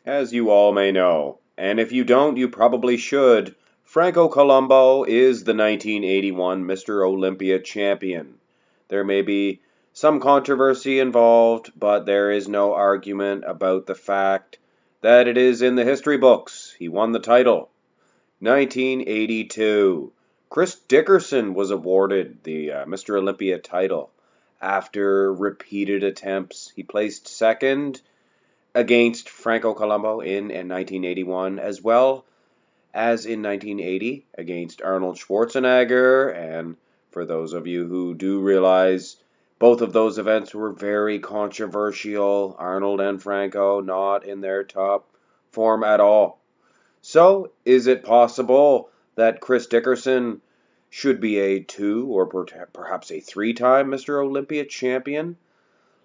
As you all may know, and if you don't, you probably should, Franco Columbu is the 1981 Mr. Olympia Champion. There may be some controversy involved, but there is no argument about the fact that it is in the history books. He won the title. 1982. Chris Dickerson was awarded the Mr. Olympia title after repeated attempts. He placed second against Franco Columbu in 1981, as well as in 1980 against Arnold Schwarzenegger. And for those of you who do realize, both of those events were very controversial. Arnold and Franco not in their top form at all. So, is it possible that Chris Dickerson should be a 2 or perhaps a 3-time Mr. Olympia champion?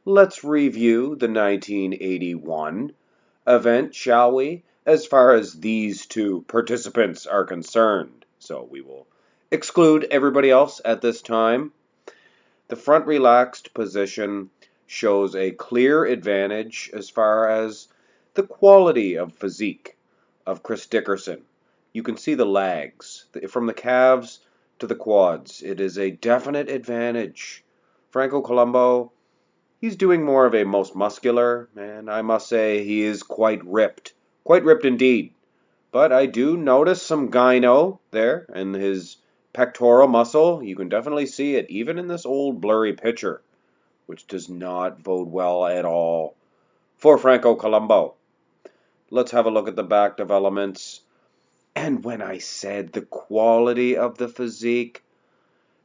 Let's review the 1981 event, shall we, as far as these two participants are concerned. So we will exclude everybody else at this time. The front relaxed position shows a clear advantage as far as the quality of physique of Chris Dickerson. You can see the lags from the calves to the quads. It is a definite advantage. Franco Columbu, he's doing more of a most muscular, and I must say he is quite ripped indeed. But I do notice some gyno there in his pectoral muscle. You can definitely see it, even in this old blurry picture, which does not bode well at all for Franco Columbu. Let's have a look at the back developments. And when I said the quality of the physique,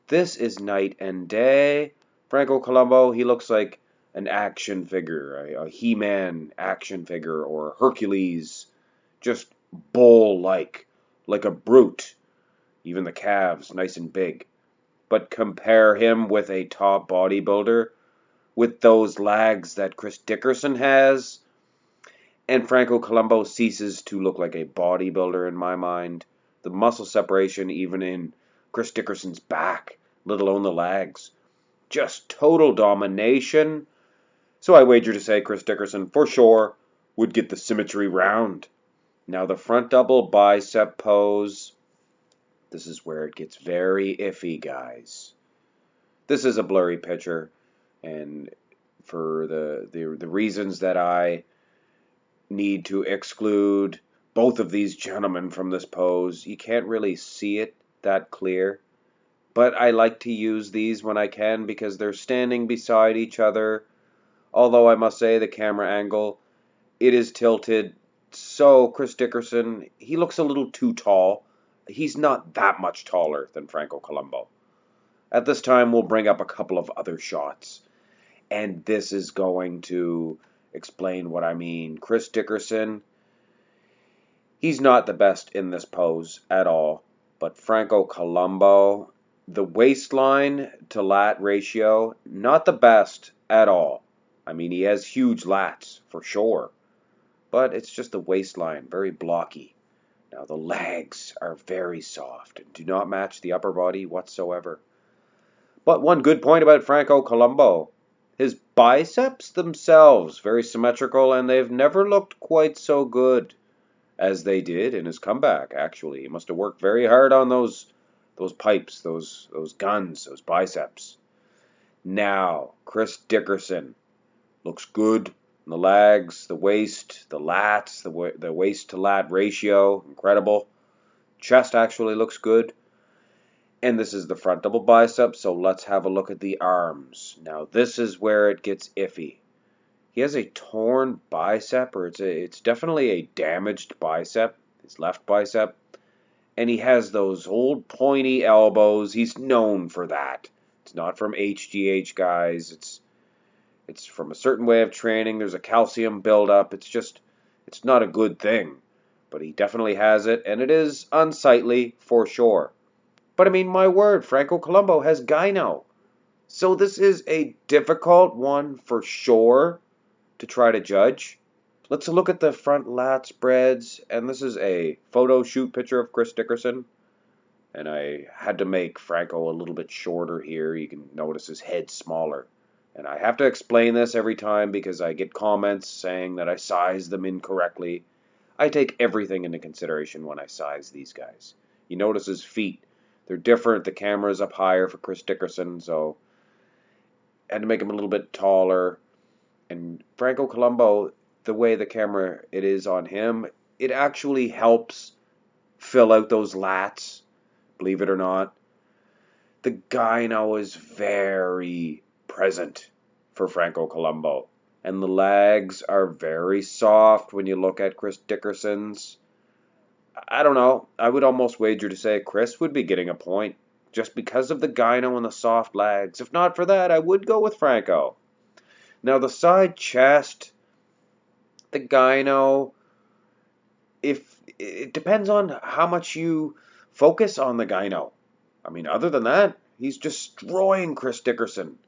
this is night and day. Franco Columbu, he looks like an action figure, a He-Man action figure, or Hercules, just bull-like, like a brute. Even the calves, nice and big. But compare him with a top bodybuilder, with those legs that Chris Dickerson has, and Franco Columbu ceases to look like a bodybuilder in my mind. The muscle separation, even in Chris Dickerson's back, let alone the legs. Just total domination. So I wager to say Chris Dickerson, for sure, would get the symmetry round. Now the front double bicep pose. This is where it gets very iffy, guys. This is a blurry picture, and for the reasons that I need to exclude both of these gentlemen from this pose, you can't really see it that clear. But I like to use these when I can because they're standing beside each other. Although I must say the camera angle, it is tilted. So Chris Dickerson, he looks a little too tall. He's not that much taller than Franco Columbu. At this time, we'll bring up a couple of other shots. And this is going to explain what I mean. Chris Dickerson, he's not the best in this pose at all. But Franco Columbu, the waistline to lat ratio, not the best at all. I mean, he has huge lats, for sure. But it's just the waistline, very blocky. Now, the legs are very soft and do not match the upper body whatsoever. But one good point about Franco Columbu, his biceps themselves, very symmetrical, and they've never looked quite so good as they did in his comeback, actually. He must have worked very hard on those pipes, those guns, those biceps. Now, Chris Dickerson looks good. The legs, the waist, the lats, the waist to lat ratio, incredible. Chest actually looks good. And this is the front double bicep, so let's have a look at the arms. Now, this is where it gets iffy. He has a torn bicep, or it's definitely a damaged bicep, his left bicep. And he has those old pointy elbows. He's known for that. It's not from HGH, guys. It's from a certain way of training. There's a calcium buildup. It's not a good thing. But he definitely has it, and it is unsightly for sure. But I mean, my word, Franco Columbu has gyno. So this is a difficult one for sure to try to judge. Let's look at the front lat spreads, and this is a photo shoot picture of Chris Dickerson. And I had to make Franco a little bit shorter here. You can notice his head smaller. And I have to explain this every time because I get comments saying that I size them incorrectly. I take everything into consideration when I size these guys. You notice his feet. They're different. The camera's up higher for Chris Dickerson, so I had to make him a little bit taller. And Franco Columbu, the way the camera it is on him, it actually helps fill out those lats, believe it or not. The gyno is very present for Franco Columbu. And the legs are very soft when you look at Chris Dickerson's. I don't know. I would almost wager to say Chris would be getting a point just because of the gyno and the soft legs. If not for that, I would go with Franco. Now, the side chest, the gyno, if it depends on how much you focus on the gyno. I mean, other than that, he's destroying Chris Dickerson.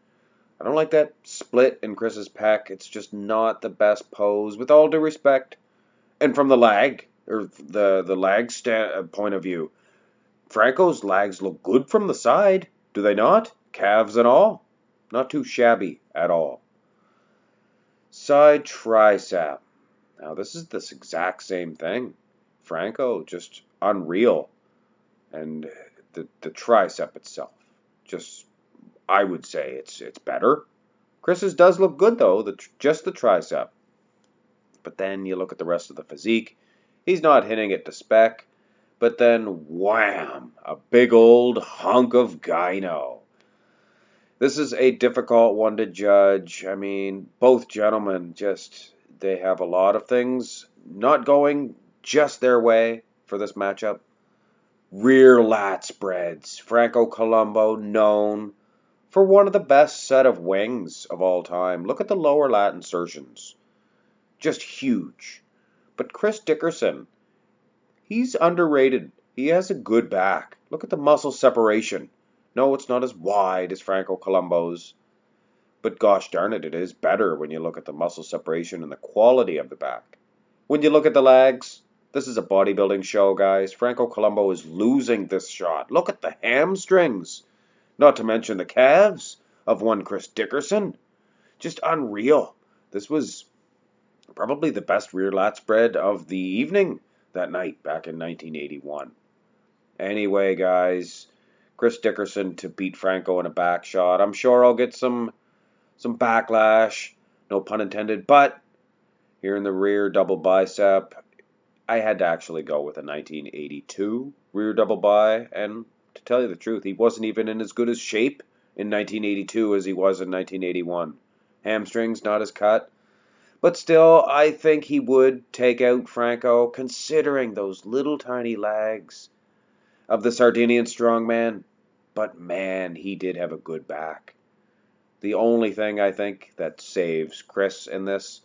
I don't like that split in Chris's pec. It's just not the best pose, with all due respect. And from the lag, or the lag point of view, Franco's legs look good from the side, do they not? Calves and all. Not too shabby at all. Side tricep. Now this is this exact same thing. Franco, just unreal. And the tricep itself, just, I would say it's better. Chris's does look good though, just the tricep. But then you look at the rest of the physique. He's not hitting it to spec. But then, wham, a big old hunk of gyno. This is a difficult one to judge. I mean, both gentlemen they have a lot of things not going just their way for this matchup. Rear lat spreads. Franco Columbu, known for one of the best set of wings of all time. Look at the lower lat insertions. Just huge. But Chris Dickerson, he's underrated. He has a good back. Look at the muscle separation. No, it's not as wide as Franco Columbu's. But gosh darn it, it is better when you look at the muscle separation and the quality of the back. When you look at the legs, this is a bodybuilding show, guys. Franco Columbu is losing this shot. Look at the hamstrings. Not to mention the calves of one Chris Dickerson. Just unreal. This was probably the best rear lat spread of the evening that night back in 1981. Anyway, guys, Chris Dickerson to beat Franco in a back shot. I'm sure I'll get some backlash, no pun intended, but here in the rear double bicep, I had to actually go with a 1982 rear double bi, and to tell you the truth, he wasn't even in as good as shape in 1982 as he was in 1981. Hamstrings not as cut. But still, I think he would take out Franco, considering those little tiny legs of the Sardinian strongman. But man, he did have a good back. The only thing I think that saves Chris in this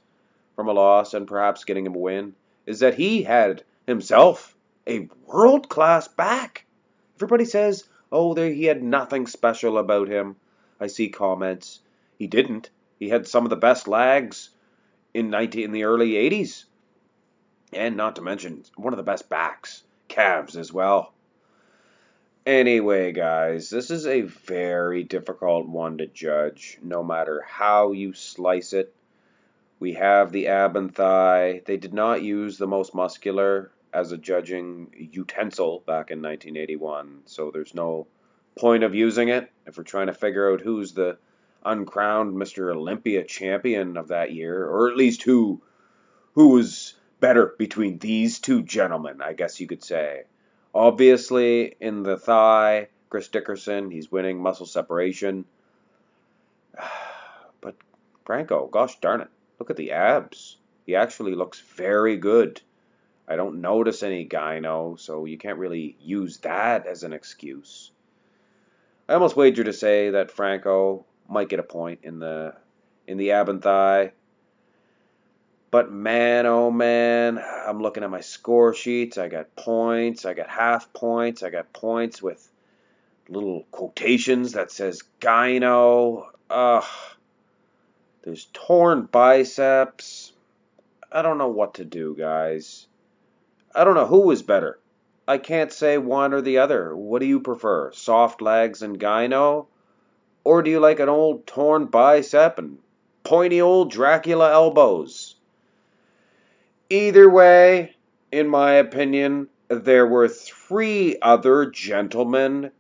from a loss and perhaps getting him a win is that he had himself a world-class back. Everybody says, oh, he had nothing special about him. I see comments. He didn't. He had some of the best legs in the early 80s. And not to mention, one of the best backs. Calves as well. Anyway, guys, this is a very difficult one to judge, no matter how you slice it. We have the ab and thigh. They did not use the most muscular as a judging utensil back in 1981, so there's no point of using it if we're trying to figure out who's the uncrowned Mr.Olympia Champion of that year, or at least who was better between these two gentlemen, I guess you could say. Obviously, in the thigh, Chris Dickerson, he's winning muscle separation. But Franco, gosh darn it, look at the abs. He actually looks very good. I don't notice any gyno, so you can't really use that as an excuse. I almost wager to say that Franco might get a point in the ab and thigh. But man, oh man, I'm looking at my score sheets. I got points, I got half points, I got points with little quotations that says gyno. There's torn biceps. I don't know what to do, guys. I don't know who was better. I can't say one or the other. What do you prefer? Soft legs and gyno? Or do you like an old torn bicep and pointy old Dracula elbows? Either way, in my opinion, there were 3 other gentlemen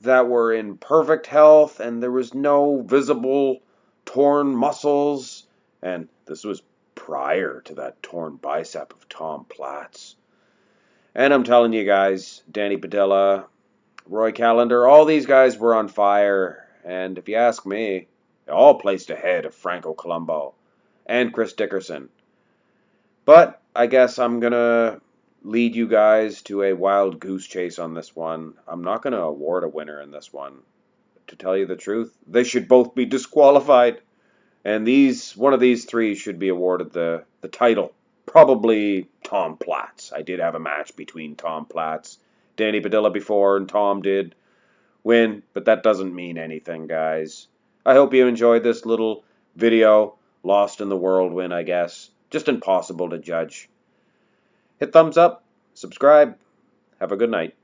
that were in perfect health and there was no visible torn muscles. And this was prior to that torn bicep of Tom Platz. And I'm telling you guys, Danny Padilla, Roy Callender, all these guys were on fire. And if you ask me, they all placed ahead of Franco Columbu and Chris Dickerson. But I guess I'm going to lead you guys to a wild goose chase on this one. I'm not going to award a winner in this one. To tell you the truth, they should both be disqualified. And one of these 3 should be awarded the title. Probably Tom Platz. I did have a match between Tom Platz, Danny Padilla before, and Tom did win, but that doesn't mean anything, guys. I hope you enjoyed this little video. Lost in the whirlwind, I guess. Just impossible to judge. Hit thumbs up, subscribe. Have a good night.